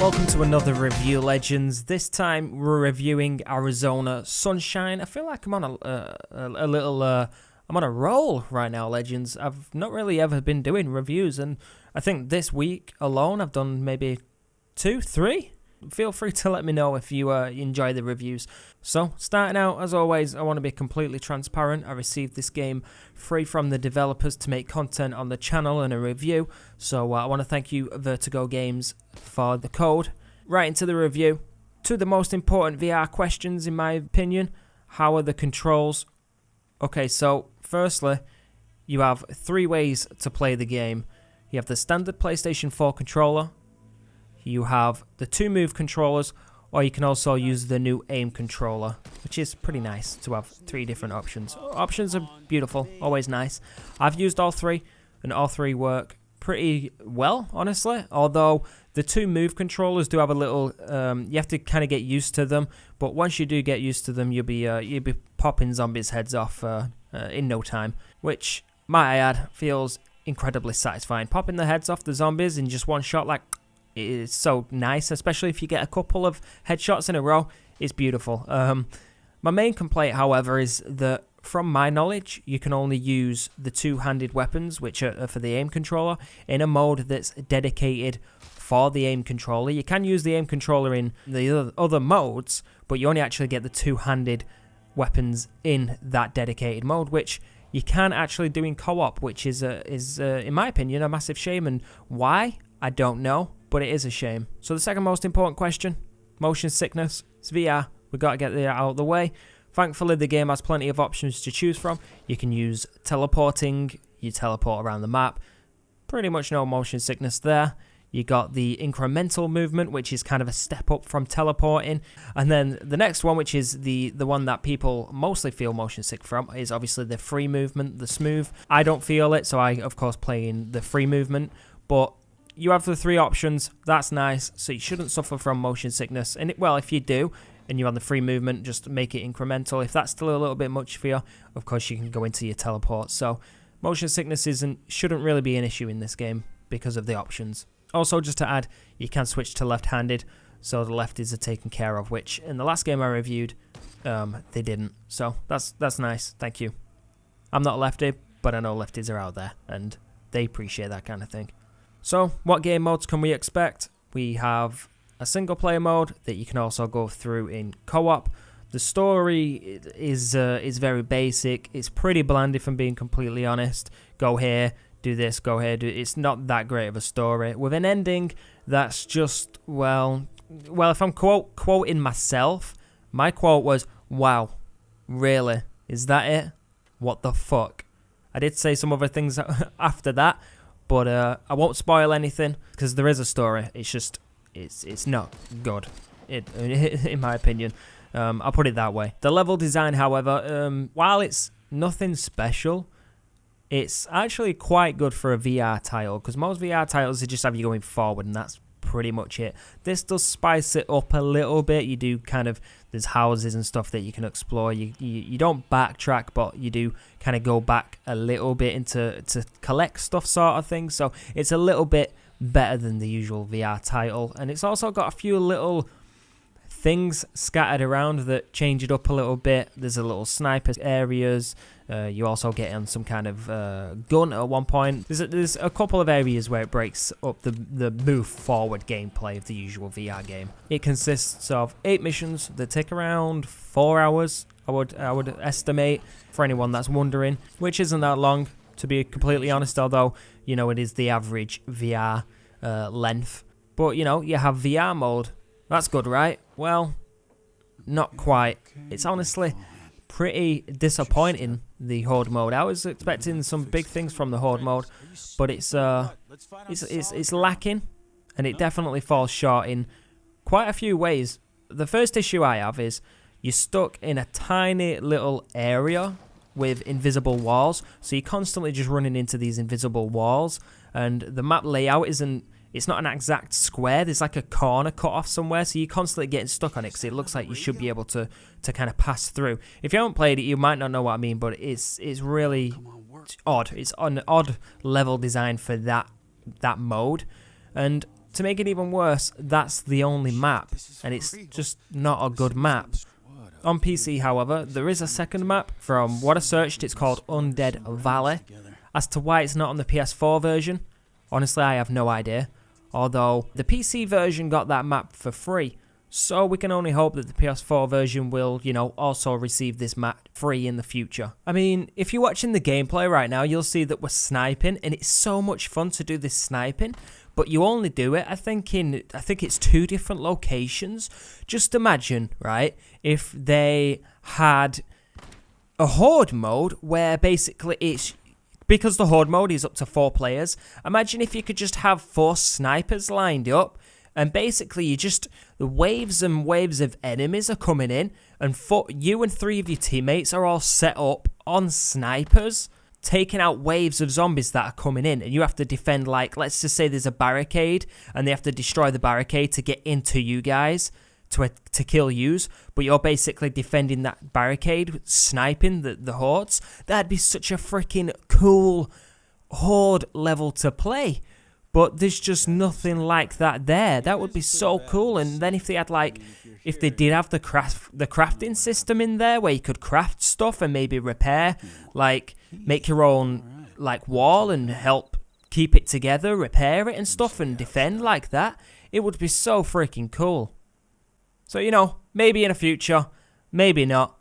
Welcome to another review, Legends. This time we're reviewing Arizona Sunshine. I feel like I'm on I'm on a roll right now, Legends. I've not really ever been doing reviews, and I think this week alone I've done maybe 2, 3. Feel free to let me know if you enjoy the reviews. So, starting out, as always, I want to be completely transparent. I received this game free from the developers to make content on the channel and a review. So, I want to thank you, Vertigo Games, for the code. Right into the review. Two of the most important VR questions, in my opinion. How are the controls? Okay, so, firstly, you have 3 ways to play the game. You have the standard PlayStation 4 controller. You have the 2 move controllers, or you can also use the new aim controller, which is pretty nice to have 3 different options. Options are beautiful, always nice. I've used all 3, and all 3 work pretty well, honestly. Although the 2 move controllers do have a little, you have to kind of get used to them. But once you do get used to them, you'll be popping zombies' heads off in no time, which, might I add, feels incredibly satisfying. Popping the heads off the zombies in just one shot, like. It's so nice, especially if you get a couple of headshots in a row. It's beautiful. My main complaint, however, is that from my knowledge, you can only use the 2-handed weapons, which are for the aim controller, in a mode that's dedicated for the aim controller. You can use the aim controller in the other modes, but you only actually get the 2-handed weapons in that dedicated mode, which you can actually do in co-op, which is in my opinion, a massive shame. And why? I don't know. But it is a shame. So the second most important question, motion sickness. It's VR. We've got to get that out of the way. Thankfully, the game has plenty of options to choose from. You can use teleporting. You teleport around the map. Pretty much no motion sickness there. You got the incremental movement, which is kind of a step up from teleporting. And then the next one, which is the one that people mostly feel motion sick from, is obviously the free movement, the smooth. I don't feel it, so I, of course, play in the free movement. But you have the 3 options. That's nice. So you shouldn't suffer from motion sickness. And well, if you do, and you're on the free movement, just make it incremental. If that's still a little bit much for you, of course you can go into your teleport. So motion sickness shouldn't really be an issue in this game because of the options. Also, just to add, you can switch to left-handed, so the lefties are taken care of, which in the last game I reviewed, they didn't. So that's nice. Thank you. I'm not a lefty, but I know lefties are out there, and they appreciate that kind of thing. So, what game modes can we expect? We have a single-player mode that you can also go through in co-op. The story is very basic. It's pretty bland, if I'm being completely honest. Go here, do this, go here, do. It's not that great of a story. With an ending that's just, well, if I'm quoting myself, my quote was, "Wow, really? Is that it? What the fuck?" I did say some other things after that. But I won't spoil anything because there is a story. It's just, it's not good, in my opinion. I'll put it that way. The level design, however, while it's nothing special, it's actually quite good for a VR title. Because most VR titles, they just have you going forward, and that's pretty much it. This does spice it up a little bit. You do kind of, there's houses and stuff that you can explore. You don't backtrack, but you do kind of go back a little bit to collect stuff, sort of thing. So it's a little bit better than the usual VR title, and it's also got a few little things scattered around that change it up a little bit. There's a little sniper areas. You also get on some kind of gun at one point. There's a couple of areas where it breaks up the move forward gameplay of the usual VR game. It consists of 8 missions that take around 4 hours. I would estimate, for anyone that's wondering, which isn't that long, to be completely honest. Although it is the average VR length. But you have VR mode. That's good, right? Well, not quite. It's honestly pretty disappointing, the Horde mode. I was expecting some big things from the Horde mode, but it's lacking, and it definitely falls short in quite a few ways. The first issue I have is you're stuck in a tiny little area with invisible walls, so you're constantly just running into these invisible walls, and the map layout it's not an exact square. There's like a corner cut off somewhere, so you're constantly getting stuck on it because it looks like you should be able to kind of pass through. If you haven't played it, you might not know what I mean, but it's really odd. It's an odd level design for that mode. And to make it even worse, that's the only map, and it's just not a good map. On PC, however, there is a second map. From what I searched, it's called Undead Valley. As to why it's not on the PS4 version, honestly, I have no idea. Although, the PC version got that map for free, so we can only hope that the PS4 version will, you know, also receive this map free in the future. I mean, if you're watching the gameplay right now, you'll see that we're sniping, and it's so much fun to do this sniping, but you only do it, I think it's 2 different locations. Just imagine, right, if they had a Horde mode where basically it's, because the Horde mode is up to 4 players, imagine if you could just have 4 snipers lined up, and basically you just, the waves and waves of enemies are coming in, and you and 3 of your teammates are all set up on snipers, taking out waves of zombies that are coming in, and you have to defend, like, let's just say there's a barricade, and they have to destroy the barricade to get into you guys, to kill yous, but you're basically defending that barricade, sniping the hordes. That'd be such a freaking cool Horde level to play. But there's just nothing like that there. That would be so cool. And then if they had, like, if they did have the crafting system in there where you could craft stuff and maybe repair, like, make your own, like, wall and help keep it together, repair it and stuff and defend like that, it would be so freaking cool. So, you know, maybe in the future, maybe not.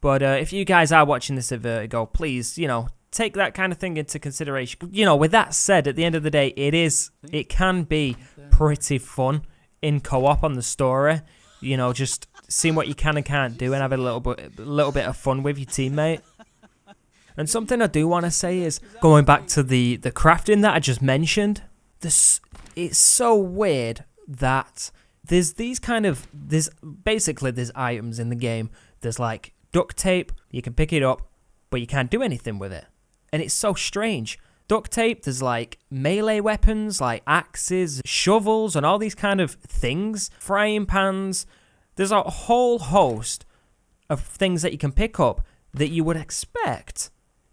But if you guys are watching this at Vertigo, please, you know, take that kind of thing into consideration. You know, with that said, at the end of the day, it can be pretty fun in co-op on the story. You know, just seeing what you can and can't do and have a little bit of fun with your teammate. And something I do want to say is, going back to the crafting that I just mentioned, it's so weird that there's basically items in the game. There's like duct tape, you can pick it up, but you can't do anything with it. And it's so strange. Duct tape, there's like melee weapons, like axes, shovels, and all these kind of things. Frying pans. There's a whole host of things that you can pick up that you would expect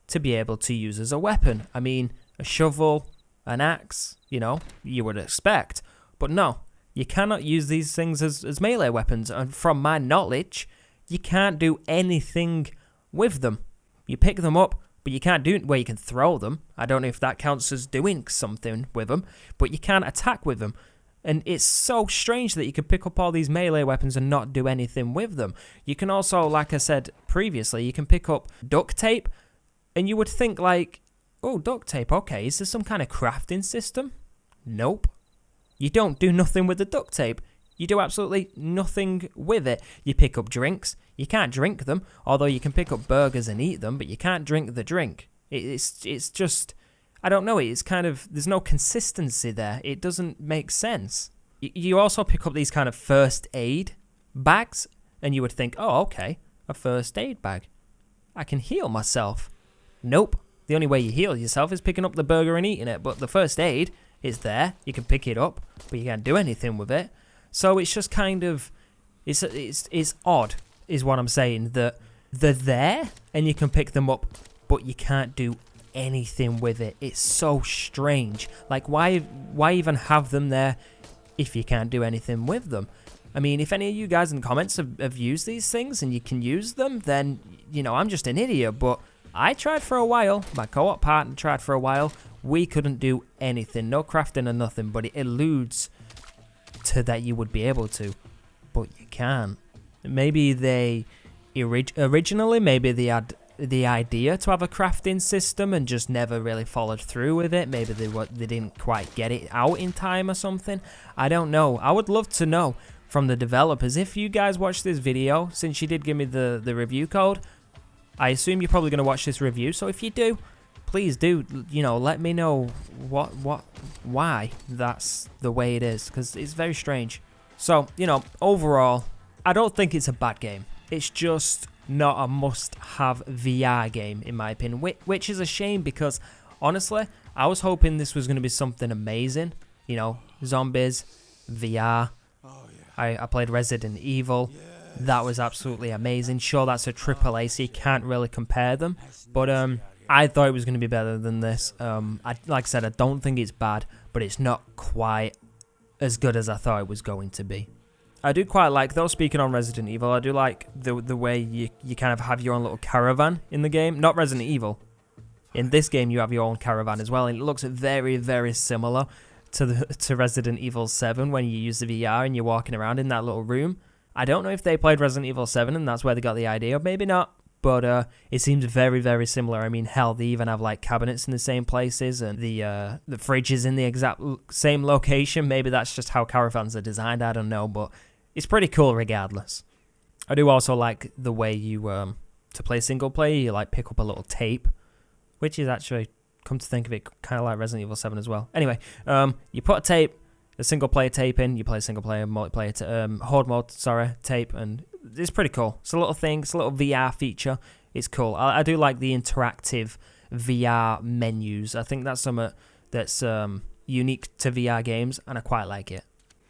to be able to use as a weapon. I mean, a shovel, an axe, you know, you would expect. But no, you cannot use these things as melee weapons. And from my knowledge, you can't do anything with them. You pick them up, but you can't do it where you can throw them. I don't know if that counts as doing something with them, but you can't attack with them. And it's so strange that you can pick up all these melee weapons and not do anything with them. You can also, like I said previously, you can pick up duct tape, and you would think like, oh, duct tape, okay, is there some kind of crafting system? Nope. You don't do nothing with the duct tape. You do absolutely nothing with it. You pick up drinks. You can't drink them, although you can pick up burgers and eat them, but you can't drink the drink. It's just, I don't know, it's kind of, there's no consistency there. It doesn't make sense. You also pick up these kind of first aid bags, and you would think, oh, okay, a first aid bag. I can heal myself. Nope. The only way you heal yourself is picking up the burger and eating it, but the first aid is there. You can pick it up, but you can't do anything with it. So it's just kind of, it's odd, is what I'm saying, that they're there and you can pick them up, but you can't do anything with it. It's so strange. Like, why even have them there if you can't do anything with them? I mean, if any of you guys in the comments have used these things and you can use them, then, you know, I'm just an idiot, but I tried for a while. My co-op partner tried for a while. We couldn't do anything. No crafting or nothing, but it alludes to that you would be able to, but you can't. Maybe they originally, maybe they had the idea to have a crafting system and just never really followed through with it. Maybe they didn't quite get it out in time or something. I don't know. I would love to know from the developers. If you guys watch this video, since you did give me the review code, I assume you're probably going to watch this review, so if you do, please do, you know, let me know why that's the way it is, because it's very strange. So, you know, overall, I don't think it's a bad game. It's just not a must-have VR game, in my opinion, which is a shame, because, honestly, I was hoping this was going to be something amazing. You know, zombies, VR. I played Resident Evil. That was absolutely amazing. Sure, that's a AAA, so you can't really compare them, but I thought it was going to be better than this. Like I said, I don't think it's bad, but it's not quite as good as I thought it was going to be. I do quite like, though, speaking on Resident Evil, I do like the way you kind of have your own little caravan in the game. Not Resident Evil. In this game, you have your own caravan as well, and it looks very, very similar to Resident Evil 7 when you use the VR and you're walking around in that little room. I don't know if they played Resident Evil 7 and that's where they got the idea, or maybe not, but it seems very, very similar. I mean, hell, they even have like cabinets in the same places, and the fridge is in the exact same location. Maybe that's just how caravans are designed, I don't know, but it's pretty cool regardless. I do also like the way you, to play single player, you like pick up a little tape, which is actually, come to think of it, kind of like Resident Evil 7 as well. Anyway, you put a single player tape in, you play single player, multiplayer, Horde mode, tape, and it's pretty cool. It's a little thing, it's a little VR feature. It's cool. I do like the interactive VR menus. I think that's something that's unique to VR games, and I quite like it.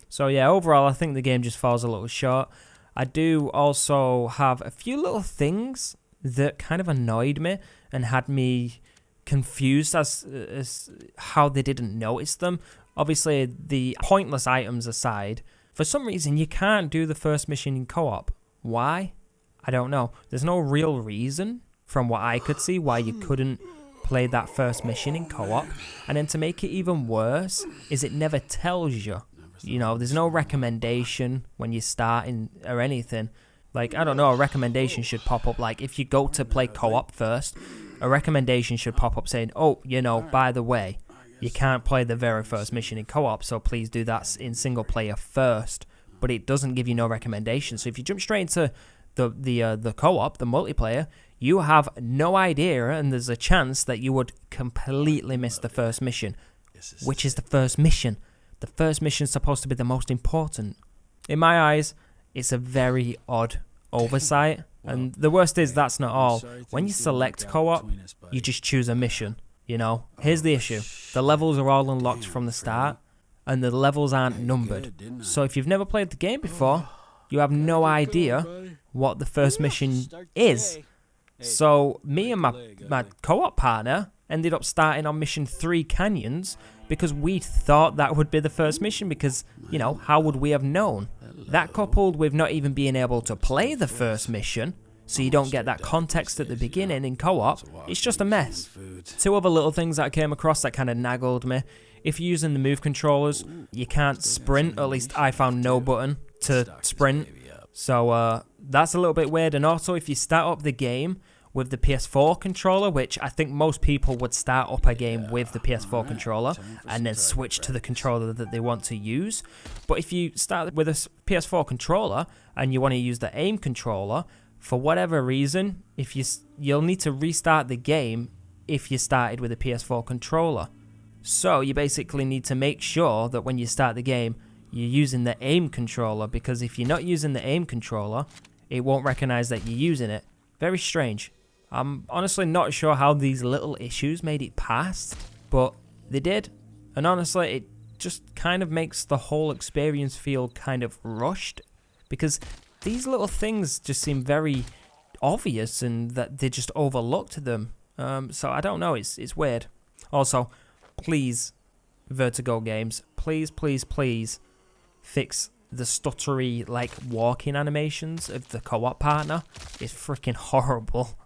So yeah, overall, I think the game just falls a little short. I do also have a few little things that kind of annoyed me and had me confused as how they didn't notice them. Obviously, the pointless items aside, for some reason you can't do the first mission in co-op. Why? I don't know. There's no real reason, from what I could see, why you couldn't play that first mission in co-op. And then to make it even worse, is it never tells you. You know, there's no recommendation when you're starting or anything. Like, I don't know, a recommendation should pop up. Like, if you go to play co-op first, a recommendation should pop up saying, oh, you know, by the way, you can't play the very first mission in co-op, so please do that in single player first. But it doesn't give you no recommendation. So if you jump straight into the co-op, the multiplayer, you have no idea, and there's a chance that you would completely miss the first mission. Which is the first mission? The first mission is supposed to be the most important. In my eyes, it's a very odd oversight. And the worst is that's not all. When you select co-op, you just choose a mission, you know. Here's the issue. The levels are all unlocked from the start, and the levels aren't numbered. So if you've never played the game before, you have no idea what the first mission is. So me and my co-op partner ended up starting on mission 3 Canyons because we thought that would be the first mission because, you know, how would we have known? That coupled with not even being able to play the first mission, so you don't get that context at the beginning in co-op, it's just a mess. 2 other little things that I came across that kind of naggled me. If you're using the move controllers, you can't sprint, or at least I found no button to sprint. So that's a little bit weird. And also, if you start up the game with the PS4 controller, which I think most people would start up a game with the PS4 controller and then switch to the controller that they want to use. But if you start with a PS4 controller and you want to use the aim controller, for whatever reason, you'll need to restart the game if you started with a PS4 controller. So you basically need to make sure that when you start the game, you're using the aim controller, because if you're not using the aim controller, it won't recognize that you're using it. Very strange. I'm honestly not sure how these little issues made it past, but they did. And honestly, it just kind of makes the whole experience feel kind of rushed, because these little things just seem very obvious and that they just overlooked them. So I don't know, it's weird. Also, please, Vertigo Games, please, please, please fix the stuttery, like, walking animations of the co-op partner. It's freaking horrible.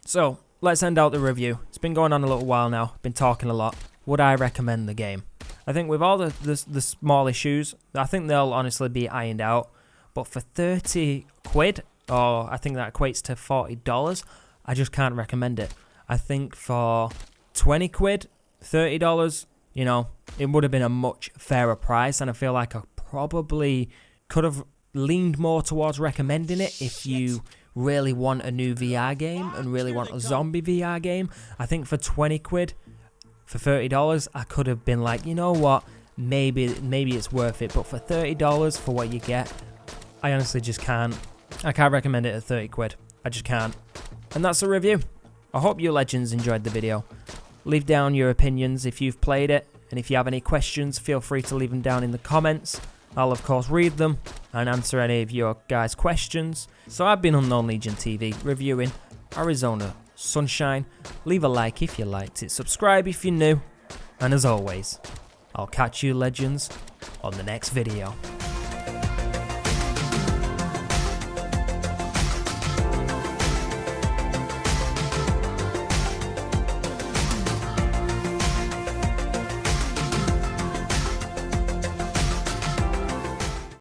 So, let's end out the review. It's been going on a little while now. Been talking a lot. Would I recommend the game? I think with all the small issues, I think they'll honestly be ironed out. But for 30 quid, or I think that equates to $40, I just can't recommend it. I think for 20 quid, $30, you know, it would have been a much fairer price, and I feel like I probably could have leaned more towards recommending it if you really want a new VR game and really want a zombie VR game. I think for 20 quid, for $30, I could have been like, you know what, maybe it's worth it. But for $30 for what you get, I honestly just can't. I can't recommend it at 30 quid. I just can't. And that's the review. I hope you legends enjoyed the video. Leave down your opinions if you've played it, and if you have any questions, feel free to leave them down in the comments. I'll of course read them and answer any of your guys' questions. So I've been Unknown Legion TV reviewing Arizona Sunshine. Leave a like if you liked it, subscribe if you're new, and as always, I'll catch you legends on the next video.